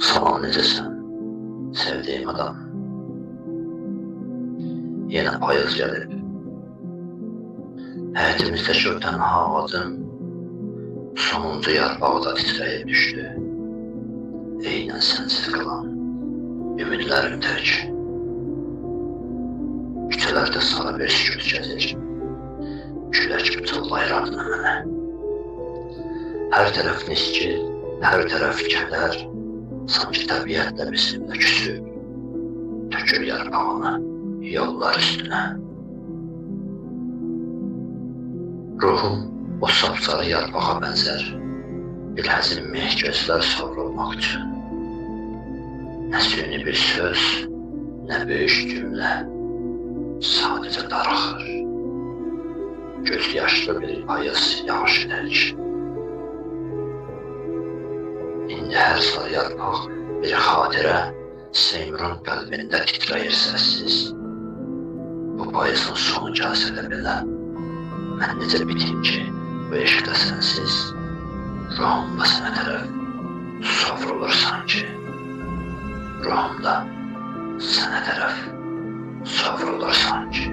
Salam, necəsən? Sevdiyim adam. Yenə payız gəlib. Həyətimizdəki o tənha ağacın sonuncu yarpağı da titrəyib düşdü. Eynən sənsiz qalan ümidlərim tək. Küçələrdə sarı bir sükut gəzir. Külək pıçıllayır adını mənə. Hər tərəf nisgil, hər tərəf kədər, sanki təbiətlə bizimlə küsüb, tökür yarpağını yollar üstünə. Ruhum o sapsarı yarpağa bənzər, bir həzin meh gözlər savrulmaq üçün. Nə süni bir söz, nə böyük cümlə, sadəcə darıxır. Göz yaşlı bir payız yağış edərik. İndi hər sarı yarpaq bir xatirə, Seymurun qəlbində titrəyir səssiz. Bu payızın sonu gəlsə də belə, mən necə bitim ki, bu eşqdə sənsiz, ruhumda sənə tərəf savrulur sanki. Ruhumda sənə tərəf savrulur sanki.